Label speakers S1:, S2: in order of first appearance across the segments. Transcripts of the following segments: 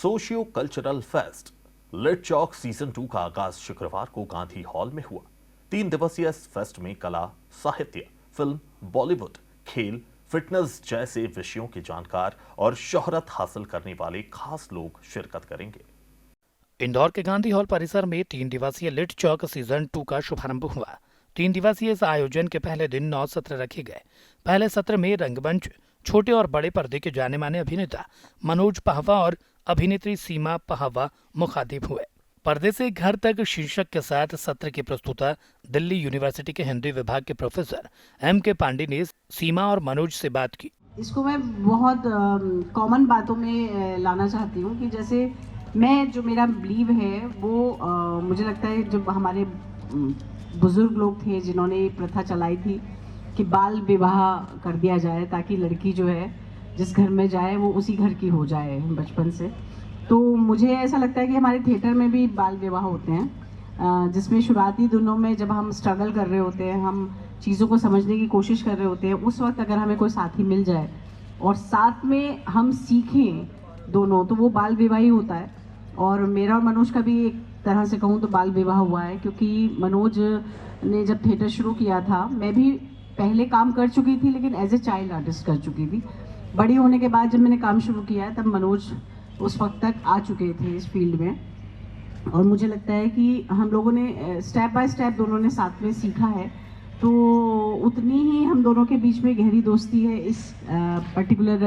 S1: Socio cultural fest lit Chowk season 2 का आगाज शुक्रवार को गांधी हॉल में हुआ। 3 दिवसीय इस फेस्ट में कला, साहित्य, फिल्म, बॉलीवुड, खेल, फिटनेस जैसे विषयों के जानकार और शोहरत हासिल करने वाले खास लोग शिरकत करेंगे।
S2: इंदौर के गांधी हॉल परिसर में 3 दिवसीय लिट चॉक सीजन 2 का शुभारंभ हुआ। 3 दिवसीय इस आयोजन के पहले दिन 9 सत्र रखे गए। पहले सत्र में रंगमंच छोटे और बड़े पर्दे के जाने माने अभिनेता मनोज पहवा और अभिनेत्री सीमा पहवा मुखातिब हुए। पर्दे से घर तक शीर्षक के साथ सत्र की प्रस्तुता दिल्ली यूनिवर्सिटी के हिंदी विभाग के प्रोफेसर M.K. पांडे ने सीमा और मनोज से बात की।
S3: इसको मैं बहुत कॉमन बातों में लाना चाहती हूँ कि जैसे मैं जो मेरा बिलीव है वो मुझे लगता है जब हमारे बुजुर्ग लोग थे जिन्होंने ये प्रथा चलाई थी कि बाल विवाह कर दिया जाए ताकि लड़की जो है जिस घर में जाए वो उसी घर की हो जाए बचपन से। तो मुझे ऐसा लगता है कि हमारे थिएटर में भी बाल विवाह होते हैं जिसमें शुरुआती दिनों में जब हम स्ट्रगल कर रहे होते हैं, हम चीज़ों को समझने की कोशिश कर रहे होते हैं, उस वक्त अगर हमें कोई साथी मिल जाए और साथ में हम सीखें दोनों, तो वो बाल विवाह ही होता है। और मेरा और मनोज का भी एक तरह से कहूँ तो बाल विवाह हुआ है, क्योंकि मनोज ने जब थिएटर शुरू किया था, मैं भी पहले काम कर चुकी थी लेकिन एज ए चाइल्ड आर्टिस्ट कर चुकी थी। बड़ी होने के बाद जब मैंने काम शुरू किया तब मनोज उस वक्त तक आ चुके थे इस फील्ड में। और मुझे लगता है कि हम लोगों ने स्टेप बाय स्टेप दोनों ने साथ में सीखा है, तो उतनी ही हम दोनों के बीच में गहरी दोस्ती है इस पर्टिकुलर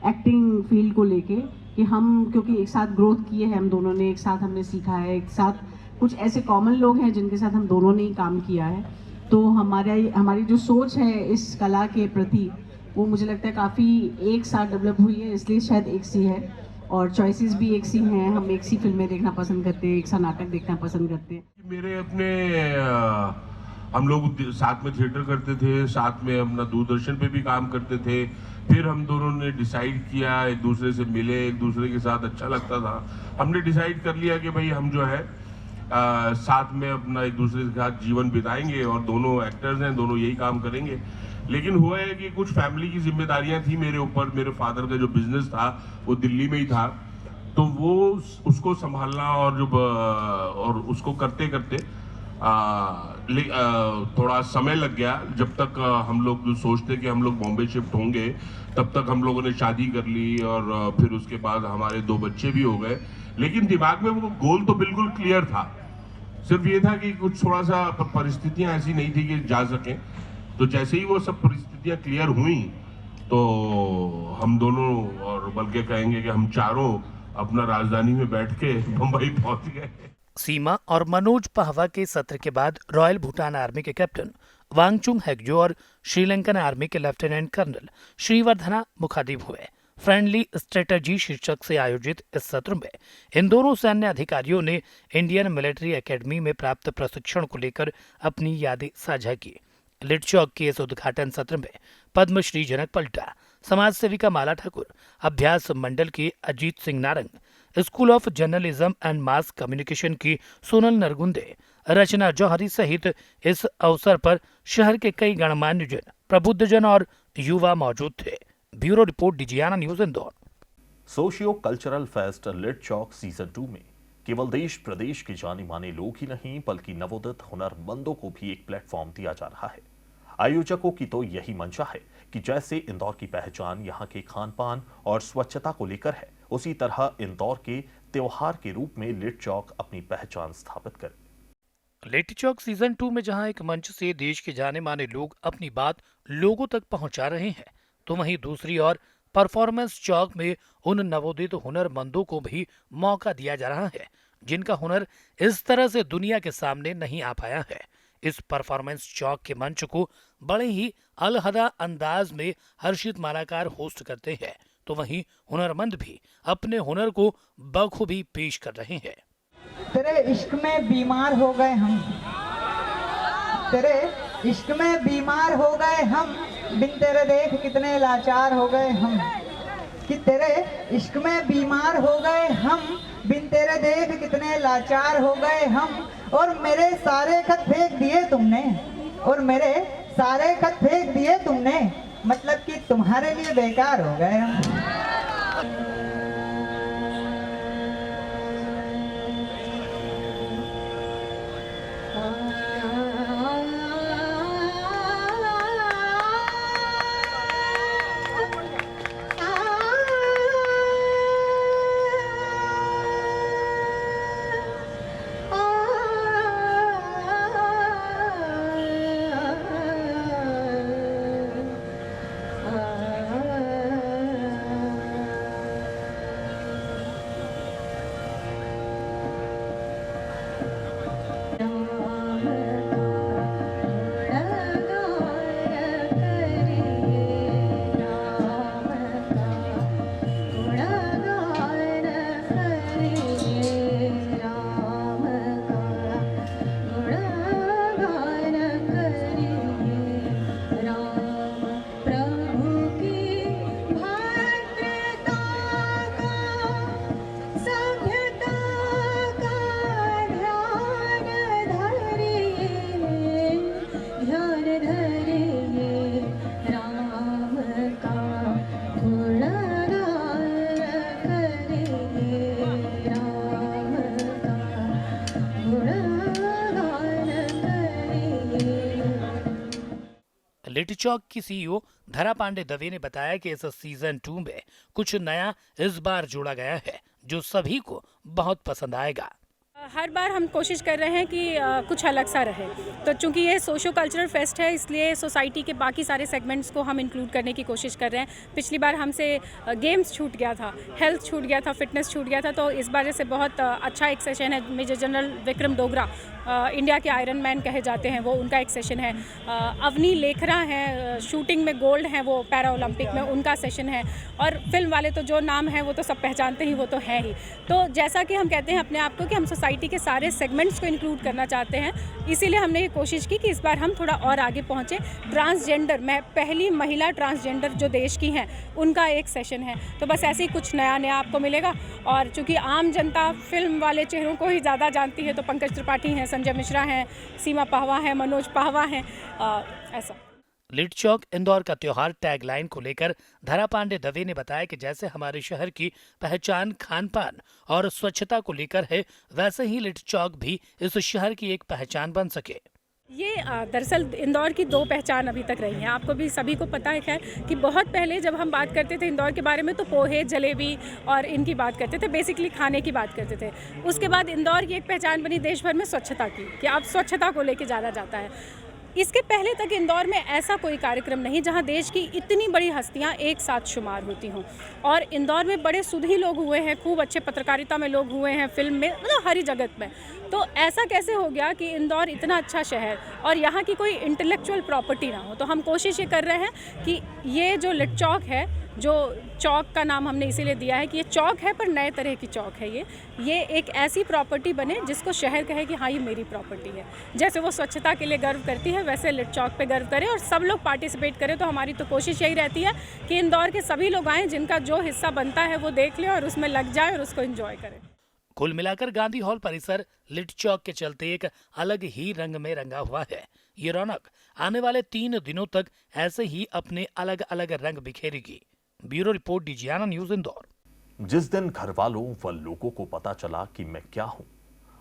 S3: एक्टिंग फील्ड को लेके कि हम क्योंकि एक साथ ग्रोथ किए हैं हम दोनों ने, एक साथ हमने सीखा है, एक साथ कुछ ऐसे कॉमन लोग हैं जिनके साथ हम दोनों ने ही काम किया है। तो हमारी जो सोच है इस कला के प्रति वो मुझे लगता है काफ़ी एक साथ डेवलप हुई है, इसलिए शायद एक सी है और चॉइसेस भी एक सी हैं। हम एक सी फिल्में देखना पसंद करते हैं, एक सा नाटक देखना पसंद करते हैं।
S4: मेरे अपने हम लोग साथ में थिएटर करते थे, साथ में अपना दूरदर्शन पे भी काम करते थे। फिर हम दोनों ने डिसाइड किया, एक दूसरे से मिले, एक दूसरे के साथ अच्छा लगता था। हमने डिसाइड कर लिया कि भाई हम जो है साथ में अपना एक दूसरे के साथ जीवन बिताएंगे और दोनों एक्टर्स हैं, दोनों यही काम करेंगे। लेकिन हुआ है कि कुछ फैमिली की जिम्मेदारियां थी मेरे ऊपर। मेरे फादर का जो बिजनेस था वो दिल्ली में ही था, तो वो उसको संभालना और उसको करते करते थोड़ा समय लग गया। जब तक हम लोग सोचते कि हम लोग बॉम्बे शिफ्ट होंगे तब तक हम लोगों ने शादी कर ली और फिर उसके बाद हमारे 2 बच्चे भी हो गए। लेकिन दिमाग में वो गोल तो बिल्कुल क्लियर था, सिर्फ ये था कि कुछ थोड़ा सा परिस्थितियां ऐसी नहीं थी कि जा सकें। तो जैसे ही वो सब परिस्थितियां क्लियर हुई तो हम दोनों और बल्कि कहेंगे कि हम चारों अपना राजधानी में बैठ के मुंबई पहुंच गए।
S2: सीमा और मनोज पहवा के सत्र के बाद रॉयल भूटान आर्मी के कैप्टन वांगचुंग हेगजो और श्रीलंकन आर्मी के लेफ्टिनेंट कर्नल श्रीवर्धना मुखातिब हुए। फ्रेंडली स्ट्रेटजी शीर्षक से आयोजित इस सत्र में इन दोनों सैन्य अधिकारियों ने इंडियन मिलिट्री एकेडमी में प्राप्त प्रशिक्षण को लेकर अपनी यादें साझा की। लिट चॉक के इस उद्घाटन सत्र में पद्मश्री जनक पलटा, समाज सेविका माला ठाकुर, अभ्यास मंडल के Ajit Singh Narang, school of journalism and mass communication की सोनल नरगुंदे, रचना जौहरी सहित इस अवसर पर शहर के कई गणमान्य जन, प्रबुद्धजन और युवा मौजूद थे। Bureau report, Digiana news, Indore.
S1: Socio cultural fest lit Chowk season 2 में केवल देश प्रदेश के जाने माने लोग ही नहीं बल्कि नवोदित हुनरमंदों को भी एक प्लेटफॉर्म दिया जा रहा है। आयोजकों की तो यही मंशा है कि जैसे इंदौर की पहचान यहाँ के खान पान और स्वच्छता को लेकर है, उसी तरह इंदौर के त्योहार के रूप में लिट चॉक अपनी पहचान स्थापित करे।
S2: लिट चॉक सीजन 2 में जहां एक मंच से देश के जाने माने लोग अपनी बात लोगों तक पहुंचा रहे हैं, तो वहीं दूसरी ओर परफॉर्मेंस चौक में उन नवोदित हुनरमंदों को भी मौका दिया जा रहा है जिनका हुनर इस तरह से दुनिया के सामने नहीं आ पाया है। इस परफॉर्मेंस चौक के मंच को बड़े ही अलहदा अंदाज में हर्षित मालाकार होस्ट करते हैं, तो वहीं हुनरमंद भी अपने हुनर को बखूबी पेश कर रहे हैं।
S5: तेरे इश्क में बीमार हो गए हम, तेरे इश्क में बीमार हो गए हम, बिन तेरे देख कितने लाचार हो गए हम। कि तेरे इश्क में बीमार हो गए हम, बिन तेरे देख कितने लाचार हो गए हम। और मेरे सारे खत फेंक दिए तुमने, और मेरे सारे खत फेंक दिए तुमने, मतलब कि तुम्हारे लिए बेकार हो गए हम।
S2: लिट्टी चौक की सीईओ धरा पांडे दवे ने बताया कि इस सीजन 2 में कुछ नया इस बार जोड़ा गया है जो सभी को बहुत पसंद आएगा।
S6: हर बार हम कोशिश कर रहे हैं कि कुछ अलग सा रहे, तो चूंकि ये सोशो कल्चरल फेस्ट है इसलिए सोसाइटी के बाकी सारे सेगमेंट्स को हम इंक्लूड करने की कोशिश कर रहे हैं। पिछली बार हमसे गेम्स छूट गया था, हेल्थ छूट गया था, फिटनेस छूट गया था, तो इस बार से बहुत अच्छा एक सेशन है। Major general Vikram Dogra India के आयरन मैन कहे जाते हैं, वो उनका एक सेशन है। अवनी लेखरा हैं, शूटिंग में गोल्ड हैं, वो पैरा ओलंपिक में, उनका सेशन है। और फिल्म वाले तो जो नाम है वो तो सब पहचानते ही, वो तो है ही। तो जैसा कि हम कहते हैं अपने आप को कि हम सोसाइटी के सारे सेगमेंट्स को इंक्लूड करना चाहते हैं, इसीलिए हमने ये कोशिश की कि इस बार हम थोड़ा और आगे पहुँचे। ट्रांसजेंडर, मैं पहली महिला ट्रांसजेंडर जो देश की हैं, उनका एक सेशन है। तो बस ऐसे ही कुछ नया नया आपको मिलेगा। और चूँकि आम जनता फिल्म वाले चेहरों को ही ज़्यादा जानती है, तो पंकज त्रिपाठी हैं, संजय मिश्रा हैं, सीमा पाहवा हैं, मनोज पाहवा हैं, ऐसा।
S2: लिट्टी चौक इंदौर का त्योहार टैगलाइन को लेकर धरा पांडे दवे ने बताया कि जैसे हमारे शहर की पहचान खान पान और स्वच्छता को लेकर है, वैसे ही लिट्टी चौक भी इस शहर की एक पहचान बन सके।
S6: ये दरअसल इंदौर की दो पहचान अभी तक रही हैं। आपको भी सभी को पता है खैर कि बहुत पहले जब हम बात करते थे इंदौर के बारे में तो पोहे, जलेबी और इनकी बात करते थे, बेसिकली खाने की बात करते थे। उसके बाद इंदौर की एक पहचान बनी देश भर में स्वच्छता की, कि अब स्वच्छता को लेके जाना जाता है। इसके पहले तक इंदौर में ऐसा कोई कार्यक्रम नहीं जहां देश की इतनी बड़ी हस्तियां एक साथ शुमार होती हों। और इंदौर में बड़े सुधी लोग हुए हैं, खूब अच्छे पत्रकारिता में लोग हुए हैं, फिल्म में, मतलब हर जगत में। तो ऐसा कैसे हो गया कि इंदौर इतना अच्छा शहर और यहाँ की कोई इंटेलेक्चुअल प्रॉपर्टी ना हो। तो हम कोशिश ये कर रहे हैं कि ये जो लिट्टी चौक है, जो चौक का नाम हमने इसीलिए दिया है कि ये चौक है पर नए तरह की चौक है। ये एक ऐसी प्रॉपर्टी बने जिसको शहर कहे कि हाँ ये मेरी प्रॉपर्टी है। जैसे वो स्वच्छता के लिए गर्व करती है, वैसे लिट्टी चौक पे गर्व करें और सब लोग पार्टिसिपेट करें। तो हमारी तो कोशिश यही रहती है कि इंदौर के सभी लोग आएँ, जिनका जो हिस्सा बनता है वो देख लें और उसमें लग जाए और उसको एंजॉय करें।
S2: कुल मिलाकर गांधी हॉल परिसर लिट्टी चौक के चलते एक अलग ही रंग में रंगा हुआ है। ये रौनक आने वाले 3 दिनों तक ऐसे ही अपने अलग अलग रंग बिखेरेगी। ब्यूरो रिपोर्ट, डीजीआना न्यूज, इंदौर।
S1: जिस दिन घर वालों व लोगों को पता चला कि मैं क्या हूं,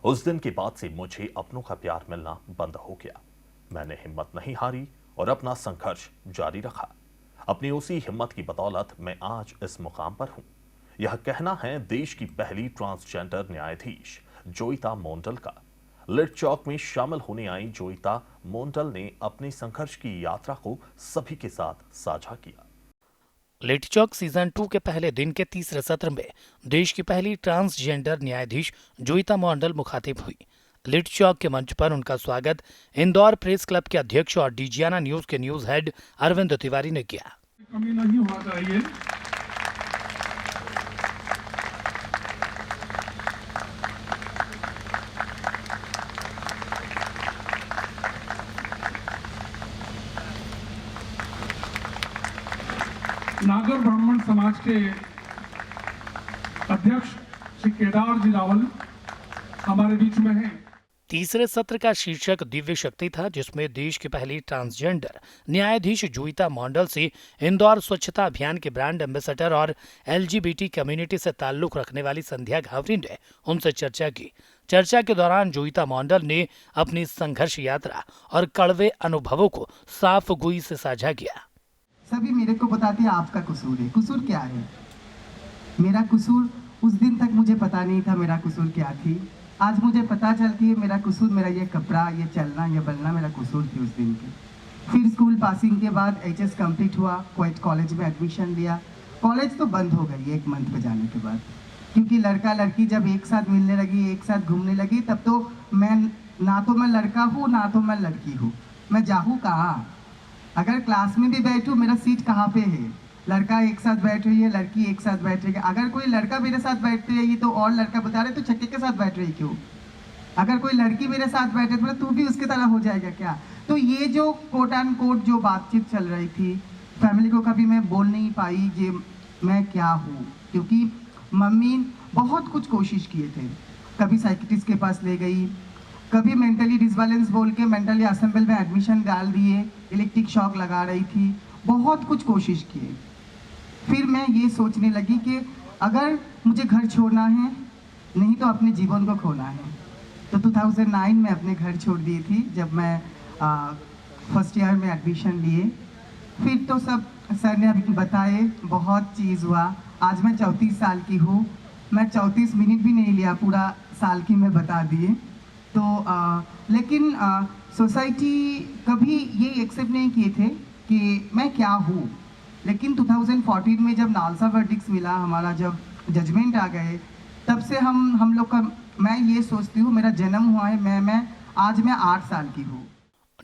S1: उस दिन के बाद से मुझे अपनों का प्यार मिलना बंद हो गया। मैंने हिम्मत नहीं हारी और अपना संघर्ष जारी रखा। अपनी उसी हिम्मत की बदौलत मैं आज इस मुकाम पर हूं। यह कहना है देश की पहली ट्रांसजेंडर न्यायाधीश जोईता मोंडल का। लिट्टी चौक में शामिल होने आई जोईता मोंडल ने अपने संघर्ष की यात्रा को सभी के साथ साझा किया।
S2: लिट्टी चौक सीजन 2 के पहले दिन के तीसरे सत्र में देश की पहली ट्रांसजेंडर न्यायाधीश जोईता मोंडल मुखातिब हुई। लिट्टी चौक के मंच पर उनका स्वागत इंदौर प्रेस क्लब के अध्यक्ष और डीजीआना न्यूज के न्यूज हेड अरविंद तिवारी ने किया।
S7: कमी नहीं होना चाहिए। नागर ब्राह्मण समाज के अध्यक्ष श्री केदार जी रावल हमारे बीच में हैं।
S2: तीसरे सत्र का शीर्षक दिव्य शक्ति था, जिसमें देश की पहली ट्रांसजेंडर न्यायाधीश जोईता मोंडल से इंदौर स्वच्छता अभियान के ब्रांड एम्बेसडर और एलजीबीटी कम्युनिटी से ताल्लुक रखने वाली संध्या घावरी ने उनसे चर्चा की। चर्चा के दौरान जोईता मोंडल ने अपनी संघर्ष यात्रा और कड़वे अनुभवों को साफ गोई से साझा किया।
S5: सभी मेरे को बताते हैं आपका कसूर है। कसूर क्या है? मेरा कसूर उस दिन तक मुझे पता नहीं था मेरा कसूर क्या थी। आज मुझे पता चलती है मेरा कसूर, मेरा ये कपड़ा, ये चलना, ये बनना मेरा कसूर थी उस दिन की। फिर स्कूल पासिंग के बाद एचएस कंप्लीट हुआ, क्वेट कॉलेज में एडमिशन लिया। कॉलेज तो बंद हो गई 1 मंथ पे जाने के बाद, क्योंकि लड़का लड़की जब एक साथ मिलने लगी, एक साथ घूमने लगी, तब तो मैं ना तो मैं लड़का हूँ ना तो मैं लड़की हूँ। मैं जाऊँ कहाँ? अगर क्लास में भी बैठूं, मेरा सीट कहाँ पे है? लड़का एक साथ बैठ रही है, लड़की एक साथ बैठ रही है। अगर कोई लड़का मेरे साथ बैठ रही है तो और लड़का बता रहे तो छक्के के साथ बैठ रही क्यों? अगर कोई लड़की मेरे साथ बैठे तो तू भी उसकी तरह हो जाएगा क्या? तो ये जो कोट एंड कोट जो बातचीत चल रही थी, फैमिली को कभी मैं बोल नहीं पाई कि मैं क्या हूँ, क्योंकि मम्मी बहुत कुछ कोशिश किए थे। कभी साइकिट्रिस्ट के पास ले गई, कभी मेंटली डिसबैलेंस बोल के मेंटली असेंबल में एडमिशन डाल दिए, इलेक्ट्रिक शॉक लगा रही थी, बहुत कुछ कोशिश किए। फिर मैं ये सोचने लगी कि अगर मुझे घर छोड़ना है, नहीं तो अपने जीवन को खोना है। तो 2009 में अपने घर छोड़ दी थी जब मैं फर्स्ट ईयर में एडमिशन लिए। फिर तो सब सर ने अभी बताए, बहुत चीज़ हुआ। आज मैं 34 साल की हूँ। मैं 34 मिनट भी नहीं लिया, पूरा साल की मैं बता दिए। तो लेकिन सोसाइटी कभी ये एक्सेप्ट नहीं किए थे कि मैं क्या हूँ। लेकिन 2014 में जब नालसा वर्डिक्स मिला, हमारा जब जजमेंट आ गए, तब से हम लोग का, मैं ये सोचती हूँ मेरा जन्म हुआ है, आज मैं 8 साल की हूँ।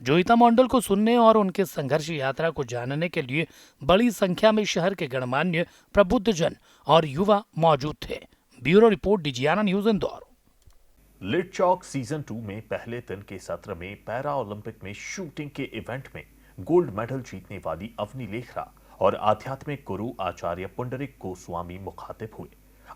S2: जोईता मंडल को सुनने और उनके संघर्ष यात्रा को जानने के लिए बड़ी संख्या में शहर के गणमान्य, प्रबुद्धजन और युवा मौजूद थे। Bureau report, Digiana news, Indore.
S1: Lit Chowk season 2 में पहले दिन के सत्र में पैरा ओलंपिक में शूटिंग के इवेंट में गोल्ड मेडल जीतने वाली अवनी लेखरा और आध्यात्मिक गुरु आचार्य पुंडरिक गोस्वामी मुखातिब हुए।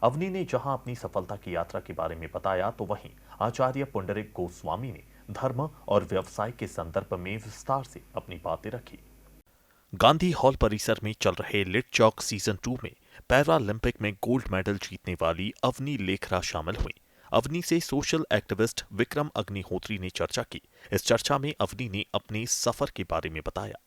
S1: अवनी ने जहां अपनी सफलता की यात्रा के बारे में बताया, तो वहीं आचार्य पुंडरिक गोस्वामी ने धर्म और व्यवसाय के संदर्भ में विस्तार से अपनी बातें रखी। गांधी हॉल परिसर में चल रहे लिट चॉक सीजन 2 में पैरालंपिक में गोल्ड मेडल जीतने वाली अवनी लेखरा शामिल हुई। अवनी से सोशल एक्टिविस्ट विक्रम अग्निहोत्री ने चर्चा की। इस चर्चा में अवनी ने अपने सफर के बारे में बताया।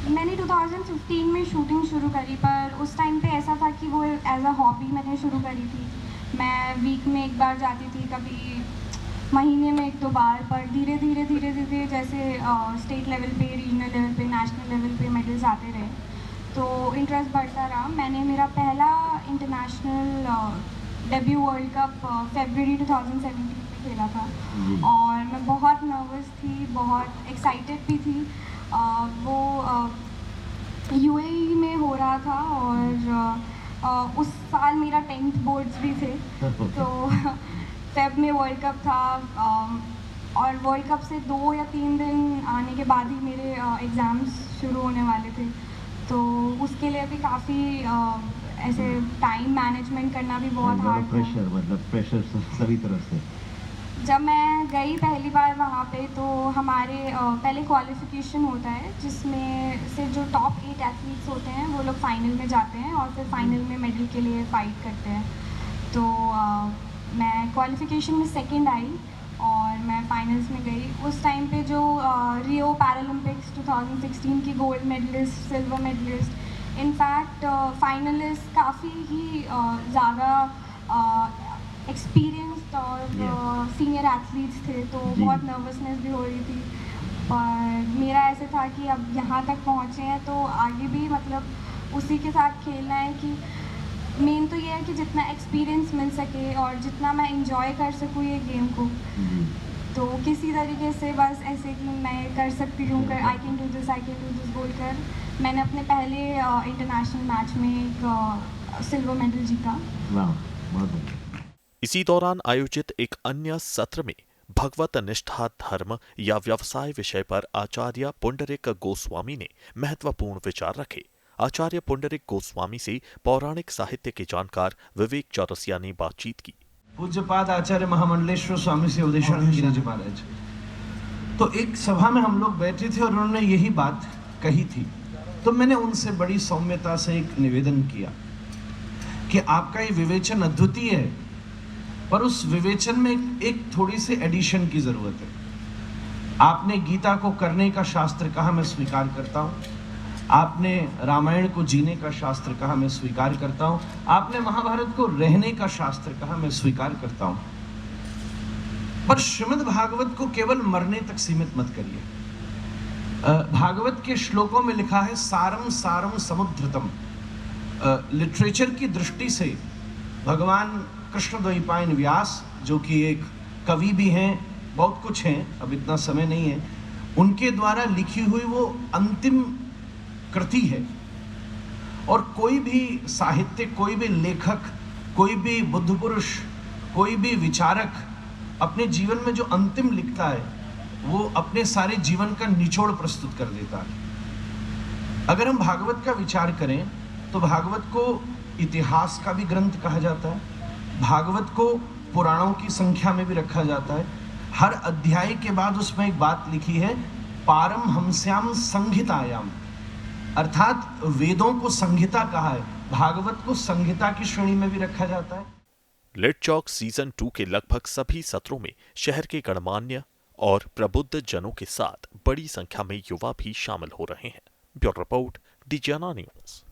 S8: मैंने 2015 में शूटिंग शुरू करी, पर उस टाइम पे ऐसा था कि वो एज अ हॉबी मैंने शुरू करी थी। मैं वीक में एक बार जाती थी, कभी महीने में 1-2 बार, पर धीरे धीरे जैसे स्टेट लेवल पे, रीजनल लेवल पे, नेशनल लेवल पे मेडल्स आते रहे, तो इंटरेस्ट बढ़ता रहा। मैंने मेरा पहला इंटरनेशनल डेब्यू वर्ल्ड कप फरवरी 2017 में खेला था और मैं बहुत नर्वस थी, बहुत एक्साइटेड भी थी। वो यूएई में हो रहा था और उस साल मेरा 10th बोर्ड्स भी थे, तो फेब में वर्ल्ड कप था और वर्ल्ड कप से 2 या 3 दिन आने के बाद ही मेरे एग्ज़ाम्स शुरू होने वाले थे, तो उसके लिए भी काफ़ी ऐसे टाइम मैनेजमेंट करना भी बहुत हार्ड था।
S9: प्रेशर सभी तरफ से।
S8: जब मैं गई पहली बार वहाँ पे, तो हमारे पहले क्वालिफिकेशन होता है, जिसमें से जो टॉप 8 एथलीट्स होते हैं वो लोग फाइनल में जाते हैं और फिर फाइनल में मेडल के लिए फाइट करते हैं। तो मैं क्वालिफिकेशन में सेकंड आई और मैं फाइनल्स में गई। उस टाइम पे जो रियो पैरालंपिक्स 2016 की gold medalist, silver medalist, in fact finalist काफ़ी ही ज़्यादा एक्सपीरियंस्ड और सीनियर एथलीट्स थे, तो बहुत नर्वसनेस भी हो रही थी। और मेरा ऐसे था कि अब यहाँ तक पहुँचे हैं तो आगे भी मतलब उसी के साथ खेलना है, कि मेन तो ये है कि जितना एक्सपीरियंस मिल सके और जितना मैं इंजॉय कर सकूँ ये गेम को, तो किसी तरीके से बस ऐसे कि मैं कर सकती हूँ, आई कैन डू दिस बोलकर मैंने अपने पहले इंटरनेशनल मैच में एक सिल्वर मेडल जीता।
S1: इसी दौरान आयोजित एक अन्य सत्र में भगवत निष्ठा, धर्म या व्यवसाय विषय पर आचार्य पुंडरिक गोस्वामी ने महत्वपूर्ण विचार रखे। आचार्य पुंडरिक गोस्वामी से पौराणिक साहित्य के जानकार विवेक चौरसिया ने बातचीत की।
S10: पूज्यपाद आचार्य महामंडलेश्वर स्वामी से अवधेशानंद गिरिजी महाराज, तो एक सभा में हम लोग बैठे थे और उन्होंने यही बात कही थी, तो मैंने उनसे बड़ी सौम्यता से एक निवेदन किया कि आपका ये विवेचन अद्वितीय है, पर उस विवेचन में एक थोड़ी सी एडिशन की जरूरत है। आपने गीता को करने का शास्त्र कहा, मैं स्वीकार करता हूँ। आपने रामायण को जीने का शास्त्र कहा, मैं स्वीकार करता हूँ। आपने महाभारत को रहने का शास्त्र कहा, मैं स्वीकार करता हूँ। पर श्रीमद् भागवत को केवल मरने तक सीमित मत करिए। भागवत के श्लोकों में लिखा है सारम सारम समुद्रतम। लिटरेचर की दृष्टि से भगवान कृष्णद्वैपायन व्यास, जो कि एक कवि भी हैं, बहुत कुछ हैं, अब इतना समय नहीं है, उनके द्वारा लिखी हुई वो अंतिम कृति है। और कोई भी साहित्य, कोई भी लेखक, कोई भी बुद्ध पुरुष, कोई भी विचारक अपने जीवन में जो अंतिम लिखता है वो अपने सारे जीवन का निचोड़ प्रस्तुत कर देता है। अगर हम भागवत का विचार करें तो भागवत को इतिहास का भी ग्रंथ कहा जाता है, भागवत को पुराणों की संख्या में भी रखा जाता है। हर अध्याय के बाद उसमें एक बात लिखी है, पारम हमस्याम संहितायाम, अर्थात वेदों को संहिता कहा है, भागवत को संहिता की श्रेणी में भी रखा जाता है।
S1: लिट चॉक सीजन 2 के लगभग सभी सत्रों में शहर के गणमान्य और प्रबुद्ध जनों के साथ बड़ी संख्या में युवा भी शामिल हो रहे हैं। Bureau report, Digiana news.